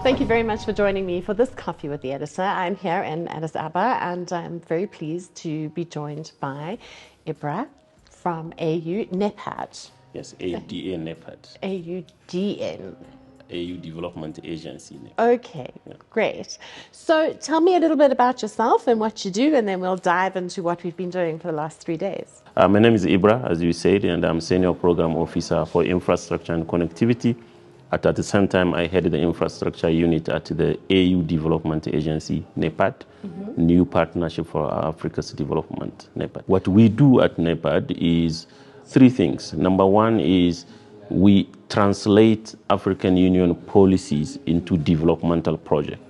Thank you very much for joining me for this Coffee with the Editor. I'm here in Addis Ababa and I'm very pleased to be joined by Ibrah from AU-NEPAD. Yes, AUDA-NEPAD. AUDN. AU Development Agency. Okay, yeah. Great. So tell me a little bit about yourself and what you do, and then we'll dive into what we've been doing for the last 3 days. My name is Ibrah, as you said, and I'm Senior Program Officer for Infrastructure and Connectivity. At the same time, I head the infrastructure unit at the AU Development Agency, NEPAD, New Partnership for Africa's Development, NEPAD. What we do at NEPAD is 3 things. Number 1 is we translate African Union policies into developmental projects.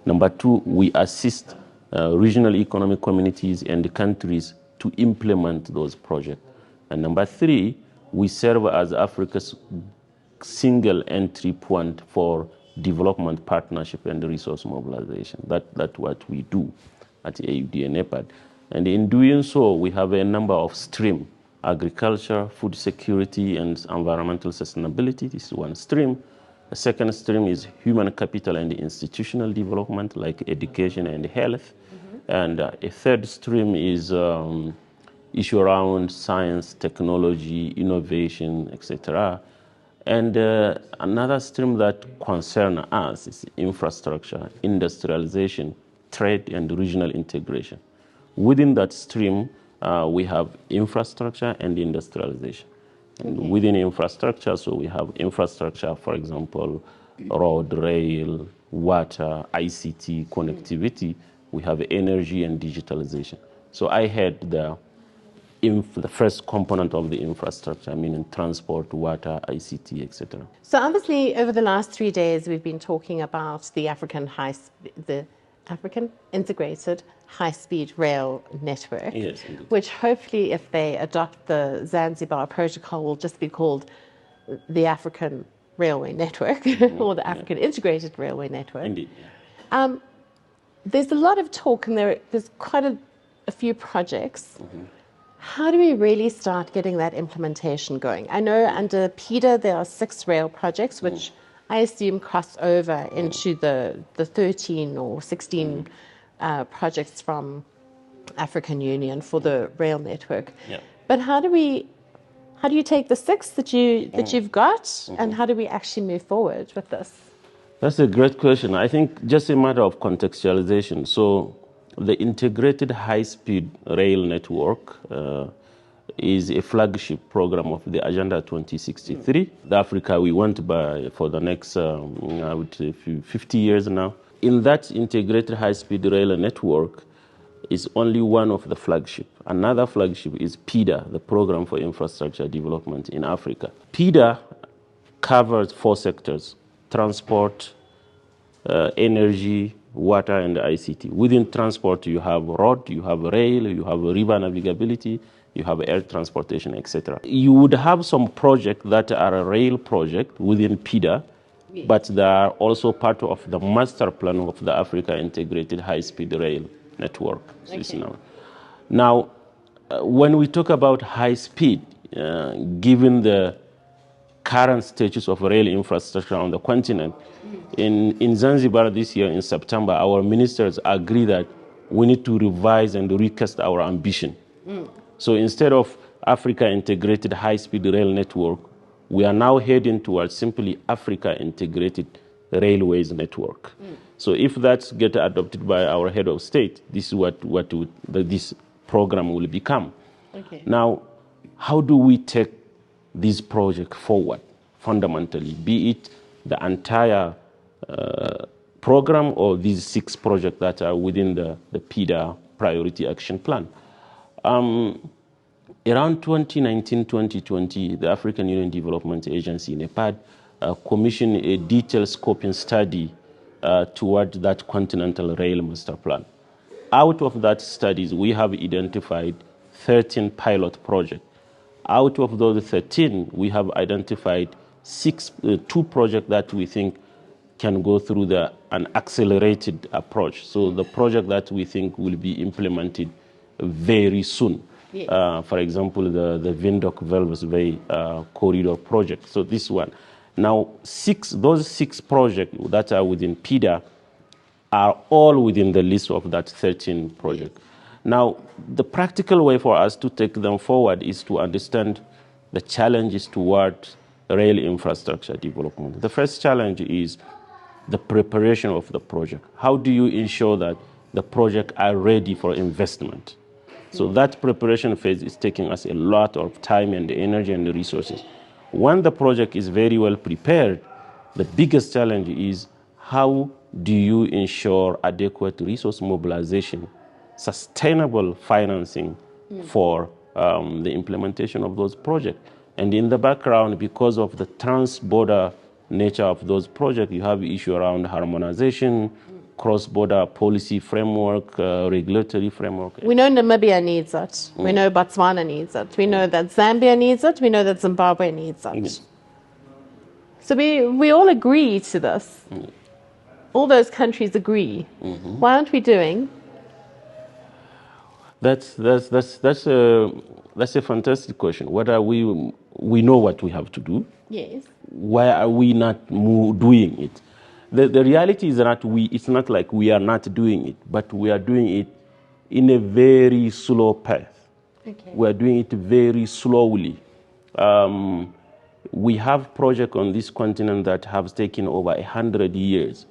Number 2, we assist regional economic communities and countries to implement those projects. And number 3, we serve as Africa's single entry point for development partnership and resource mobilization. That's what we do at AUDA-NEPAD. And in doing so, we have a number of streams: agriculture, food security, and environmental sustainability. This is one stream. The second stream is human capital and institutional development, like education and health. And a third stream is issue around science, technology, innovation, etc. And another stream that concerns us is infrastructure, industrialization, trade, and regional integration. Within that stream, we have infrastructure and industrialization. And within infrastructure, so we have infrastructure, for example, road, rail, water, ICT, connectivity. We have energy and digitalization. So I had the first component of the infrastructure, meaning transport, water, ICT, etc. So obviously, over the last 3 days, we've been talking about the African integrated high-speed rail network, yes, indeed. Which hopefully, if they adopt the Zanzibar protocol, will just be called the African Railway Network or the African Integrated Railway Network. Indeed. Yeah. There's a lot of talk, and there's quite a few projects. How do we really start getting that implementation going? I know under PIDA there are 6 rail projects, which I assume cross over into the 13 or 16 projects from African Union for the rail network. Yeah. But how do you take the 6 that you've got, and how do we actually move forward with this? That's a great question. I think just a matter of contextualization. So the integrated high-speed rail network is a flagship program of the Agenda 2063. The Africa we want by for the next, I would say, 50 years now. In that integrated high-speed rail network is only one of the flagship. Another flagship is PIDA, the Program for Infrastructure Development in Africa. PIDA covers 4 sectors: transport, energy, water, and ICT. Within transport, you have road, you have rail, you have river navigability, you have air transportation, etc. You would have some projects that are a rail project within PIDA, but they are also part of the master plan of the Africa Integrated High-Speed Rail Network. Okay. Now, when we talk about high speed, given the current status of rail infrastructure on the continent, in Zanzibar this year in September, our ministers agree that we need to revise and recast our ambition. So instead of Africa Integrated High-Speed Rail Network, we are now heading towards simply Africa Integrated Railways Network. So if that gets adopted by our head of state, this is what this program will become. Okay. Now, how do we take this project forward fundamentally, be it the entire program or these 6 projects that are within the PIDA Priority Action Plan? Around 2019-2020, the African Union Development Agency, NEPAD, commissioned a detailed scoping study toward that continental rail master plan. Out of that studies, we have identified 13 pilot projects. Out of those 13, we have identified 2 projects that we think can go through an accelerated approach. So the project that we think will be implemented very soon. Yes. For example, the Windhoek-Walvis Bay corridor project. So this one. Now, those six projects that are within PIDA are all within the list of that 13 projects. Now, the practical way for us to take them forward is to understand the challenges toward rail infrastructure development. The first challenge is the preparation of the project. How do you ensure that the projects are ready for investment? So that preparation phase is taking us a lot of time and energy and resources. When the project is very well prepared, the biggest challenge is how do you ensure adequate resource mobilization, sustainable financing for the implementation of those projects. And in the background, because of the trans-border nature of those projects, you have issue around harmonization, cross-border policy framework, regulatory framework. We know Namibia needs it. We know Botswana needs it. We know that Zambia needs it. We know that Zimbabwe needs it. So we all agree to this. All those countries agree. Why aren't we doing? That's a fantastic question. Whether we know what we have to do. Yes. Why are we not doing it? The reality is that it's not like we are not doing it, but we are doing it in a very slow path. Okay. We are doing it very slowly. We have projects on this continent that have taken over 100 years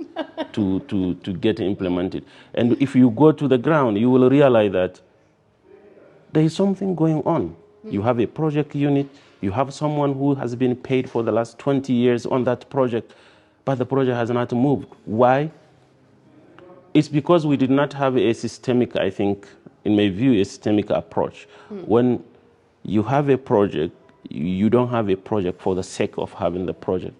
to get implemented. And if you go to the ground, you will realize that there is something going on. You have a project unit, you have someone who has been paid for the last 20 years on that project, but the project has not moved. Why? It's because we did not have a systemic, I think, in my view, a systemic approach. When you have a project, you don't have a project for the sake of having the project.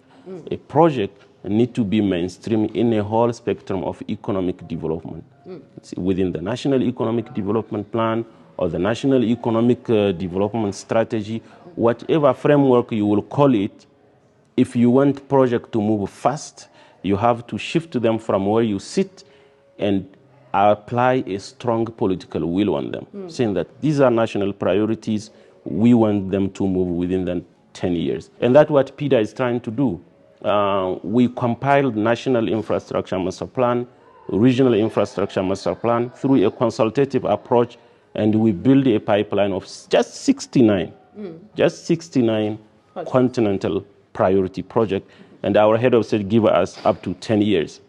A project needs to be mainstream in a whole spectrum of economic development. Within the National Economic Development Plan or the National Economic Development Strategy, whatever framework you will call it, if you want project to move fast, you have to shift them from where you sit and apply a strong political will on them, saying that these are national priorities, we want them to move within the 10 years. And that's what PIDA is trying to do. We compiled National Infrastructure Master Plan, Regional Infrastructure Master Plan through a consultative approach, and we build a pipeline of just 69 continental priority projects, and our head of state give us up to 10 years.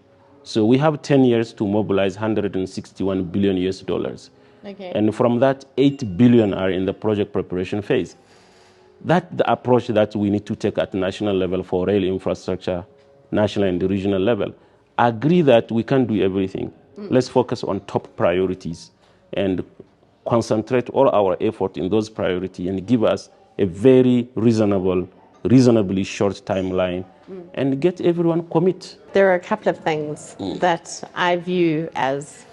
So we have 10 years to mobilize $161 billion US. Okay. And from that, 8 billion are in the project preparation phase. That's the approach that we need to take at national level for rail infrastructure, national and regional level. Agree that we can't do everything. Let's focus on top priorities and concentrate all our effort in those priorities and give us a very reasonably short timeline and get everyone commit. There are a couple of things that I view as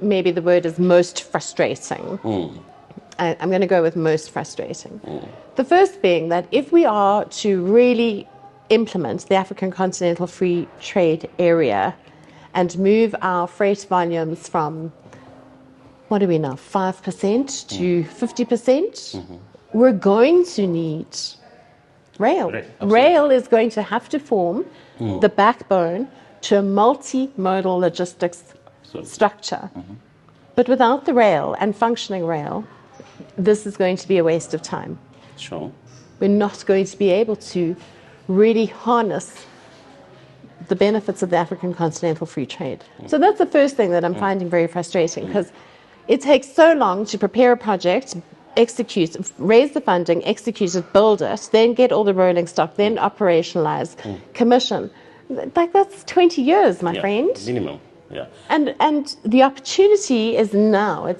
maybe the word is most frustrating. I'm going to go with most frustrating. The first being that if we are to really implement the African Continental Free Trade Area and move our freight volumes from, what are we now, 5% to 50%, we're going to need rail. Rail is going to have to form the backbone to a multimodal logistics structure. But without the rail and functioning rail, this is going to be a waste of time. Sure. We're not going to be able to really harness the benefits of the African Continental Free Trade. So that's the first thing that I'm finding very frustrating, because it takes so long to prepare a project, execute, raise the funding, execute it, build it, then get all the rolling stock, then operationalize, commission. Like, that's 20 years, my friend. Minimum. Yeah. And the opportunity is now.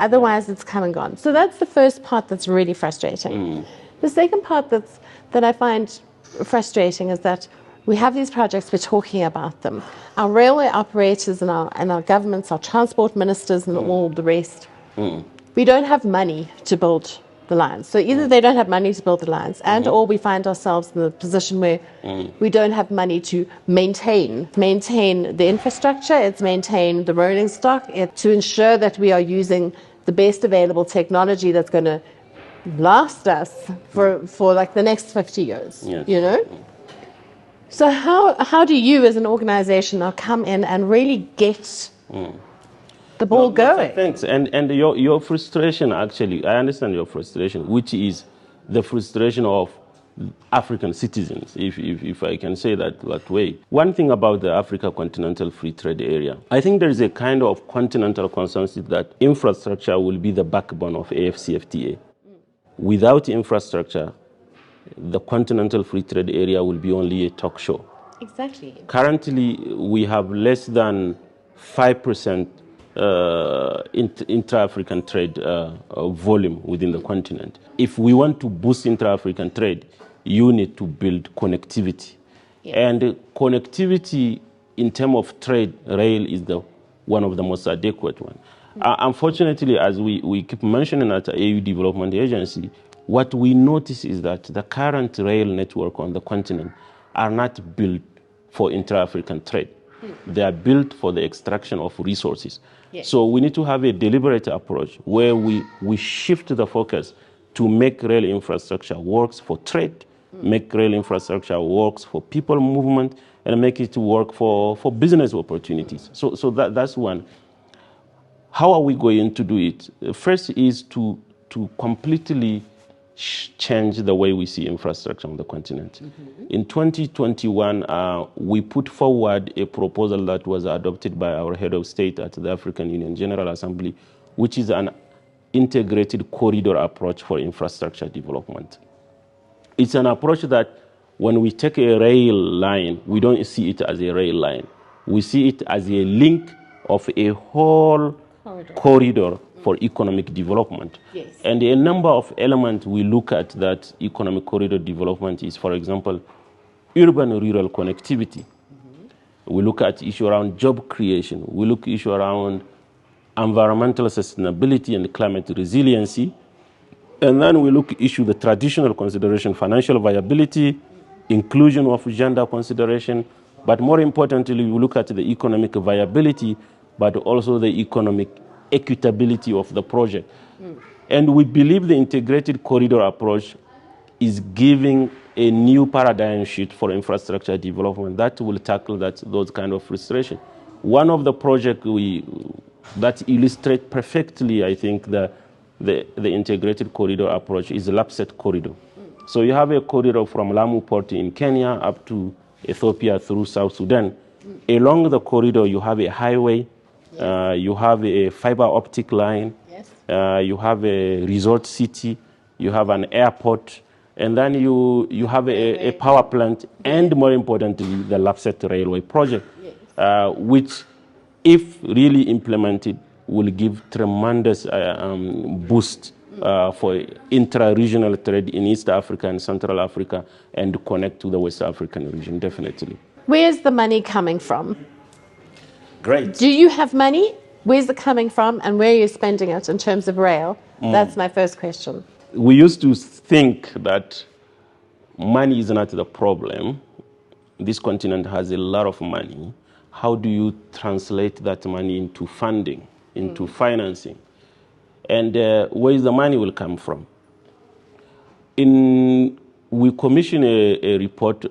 Otherwise it's come and gone. So that's the first part that's really frustrating. The second part that I find frustrating is that we have these projects, we're talking about them. Our railway operators and our governments, our transport ministers and all the rest, we don't have money to build the lines. So either they don't have money to build the lines, or we find ourselves in the position where we don't have money to maintain the infrastructure, it's maintain the rolling stock, to ensure that we are using the best available technology that's going to last us for like the next 50 years, Yes. you know? So how do you as an organization now come in and really get the ball going? Thanks. And your frustration, actually, I understand your frustration, which is the frustration of African citizens, if I can say that way. One thing about the Africa Continental Free Trade Area, I think there is a kind of continental consensus that infrastructure will be the backbone of AFCFTA. Without infrastructure, the Continental Free Trade Area will be only a talk show. Exactly. Currently, we have less than 5% intra-African trade volume within the continent. If we want to boost intra-African trade, you need to build connectivity. Yeah. And connectivity in terms of trade, rail is one of the most adequate ones. Unfortunately, as we keep mentioning at the AU Development Agency, what we notice is that the current rail network on the continent are not built for intra-African trade. They are built for the extraction of resources. Yes. So we need to have a deliberate approach where we shift the focus to make rail infrastructure works for trade, make rail infrastructure works for people movement, and make it work for business opportunities. So that's one. How are we going to do it? First is to completely change the way we see infrastructure on the continent. In 2021, we put forward a proposal that was adopted by our head of state at the African Union General Assembly, which is an integrated corridor approach for infrastructure development. It's an approach that when we take a rail line, we don't see it as a rail line. We see it as a link of a whole corridor for economic development. Yes. And a number of elements we look at that economic corridor development is, for example, urban-rural connectivity. We look at issue around job creation. We look issue around environmental sustainability and climate resiliency. And then we look issue the traditional consideration, financial viability, inclusion of gender consideration. But more importantly, we look at the economic viability, but also the economic equitability of the project. And we believe the integrated corridor approach is giving a new paradigm shift for infrastructure development that will tackle those kind of frustration. One of the projects that illustrate perfectly, I think, the integrated corridor approach is the Lapset corridor. So you have a corridor from Lamu Port in Kenya up to Ethiopia through South Sudan. Along the corridor, you have a highway. You have a fiber optic line, yes. You have a resort city, you have an airport, and then you have a power plant, and more importantly, the Lapset Railway project, yes. Which, if really implemented, will give tremendous boost for intra-regional trade in East Africa and Central Africa and connect to the West African region, definitely. Where's the money coming from? Great. Do you have money? Where's it coming from, and where are you spending it in terms of rail? That's my first question. We used to think that money is not the problem. This continent has a lot of money. How do you translate that money into funding, into financing? And where the money will come from? We commissioned a report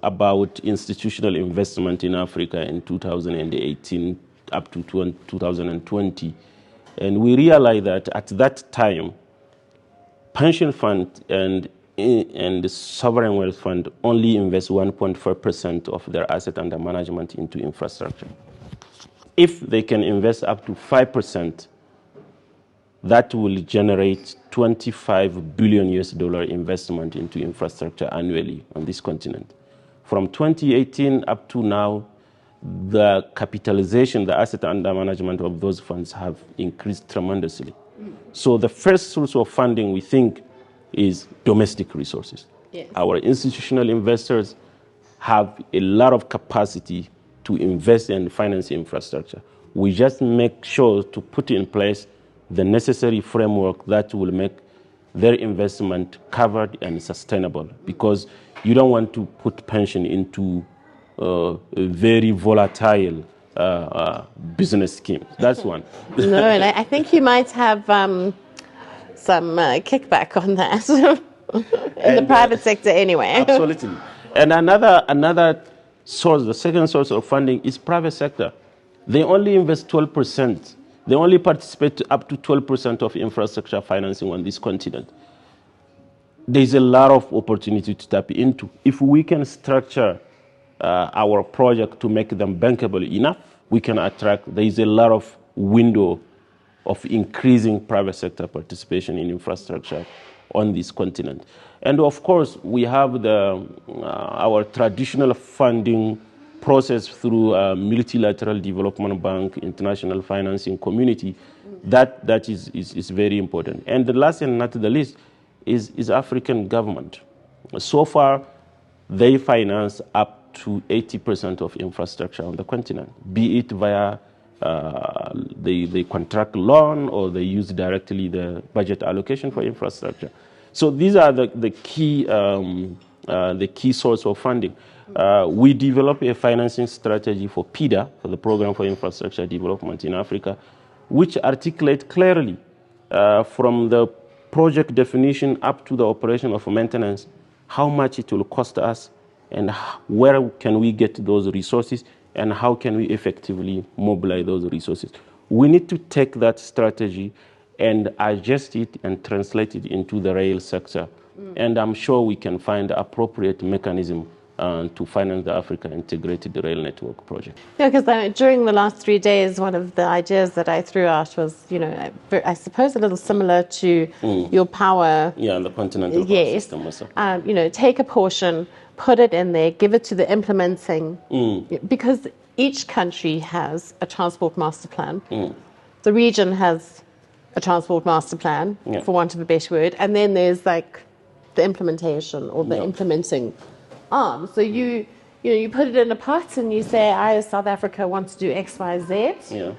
about institutional investment in Africa in 2018 up to 2020. And we realized that at that time, pension fund and the sovereign wealth fund only invest 1.4% of their asset under management into infrastructure. If they can invest up to 5%, that will generate $25 billion investment into infrastructure annually on this continent. From 2018 up to now, the capitalization, the asset under management of those funds have increased tremendously. So the first source of funding, we think, is domestic resources. Yes. Our institutional investors have a lot of capacity to invest and finance infrastructure. We just make sure to put in place the necessary framework that will make their investment covered and sustainable, because you don't want to put pension into a very volatile business scheme. That's one. No, and I think you might have some kickback on that in the private sector anyway. Absolutely. And another source, the second source of funding is private sector. They only invest 12%. They only participate up to 12% of infrastructure financing on this continent. There's a lot of opportunity to tap into. If we can structure our project to make them bankable enough, we can attract, there is a lot of window of increasing private sector participation in infrastructure on this continent. And of course, we have our traditional funding process through multilateral development bank, international financing community. That is very important. And the last and not the least is African government. So far, they finance up to 80% of infrastructure on the continent, be it via the contract loan or they use directly the budget allocation for infrastructure. So these are the key source of funding. We developed a financing strategy for PIDA, for the Program for Infrastructure Development in Africa, which articulate clearly from the project definition up to the operation of maintenance, how much it will cost us and where can we get those resources and how can we effectively mobilize those resources. We need to take that strategy and adjust it and translate it into the rail sector. And I'm sure we can find appropriate mechanism to finance the Africa Integrated Rail Network project. Yeah, because during the last 3 days, one of the ideas that I threw out was, I suppose a little similar to your power. Yeah, the continental power system also. Take a portion, put it in there, give it to the implementing, because each country has a transport master plan. The region has a transport master plan, for want of a better word, and then there's like the implementation or the implementing arm. So you put it in a pot and you say, I as South Africa want to do X, Y, Z. Yeah.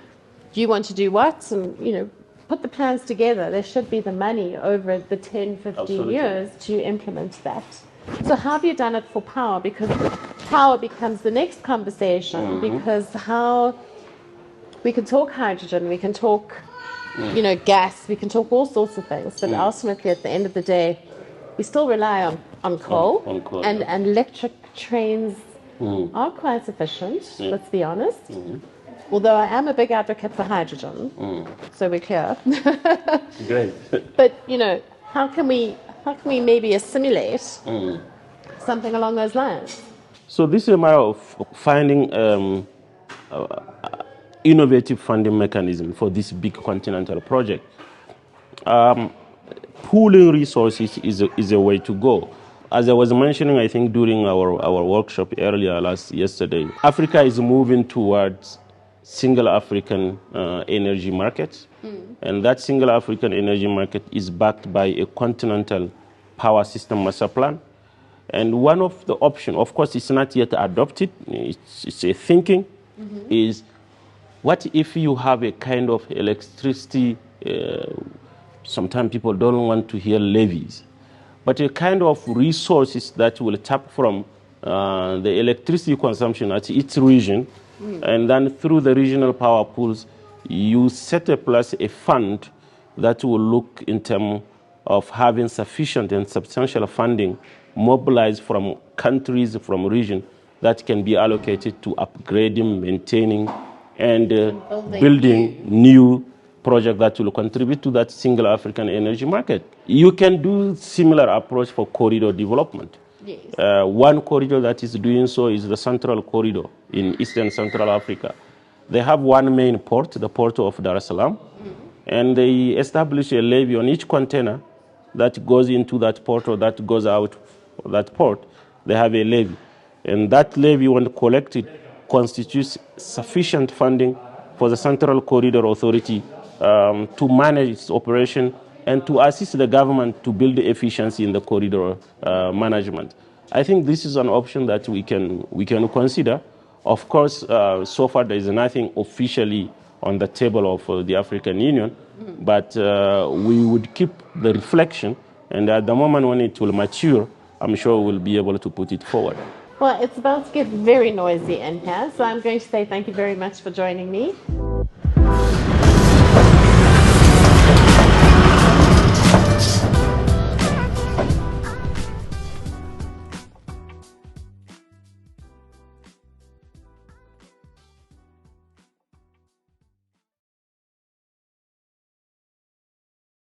You want to do what? And put the plans together. There should be the money over the 10, 15 Absolutely. years to implement that. So how have you done it for power? Because power becomes the next conversation, because how we can talk hydrogen, we can talk gas, we can talk all sorts of things, but ultimately at the end of the day, we still rely on coal, and electric trains are quite efficient, let's be honest. Although I am a big advocate for hydrogen, so we're clear. Great. But, how can we maybe assimilate something along those lines? So this is a matter of finding innovative funding mechanism for this big continental project. Pooling resources is a way to go. As I was mentioning, I think during our workshop yesterday, Africa is moving towards single African energy market, and that single African energy market is backed by a continental power system master plan. And one of the options, of course, it's not yet adopted, it's a thinking, is what if you have a kind of electricity, sometimes people don't want to hear levies, but a kind of resources that will tap from the electricity consumption at each region, and then through the regional power pools, you set a fund that will look in terms of having sufficient and substantial funding mobilized from countries, from region, that can be allocated to upgrading, maintaining, and building new projects that will contribute to that single African energy market. You can do similar approach for corridor development. Yes. One corridor that is doing so is the Central Corridor in Eastern Central Africa. They have one main port, the port of Dar es Salaam, and they establish a levy on each container that goes into that port or that goes out of that port. They have a levy, and that levy, when collected, constitutes sufficient funding for the Central Corridor Authority to manage its operation and to assist the government to build efficiency in the corridor management. I think this is an option that we can consider. Of course, so far there is nothing officially on the table of the African Union, but we would keep the reflection, and at the moment when it will mature, I'm sure we'll be able to put it forward. Well, it's about to get very noisy in here, so I'm going to say thank you very much for joining me.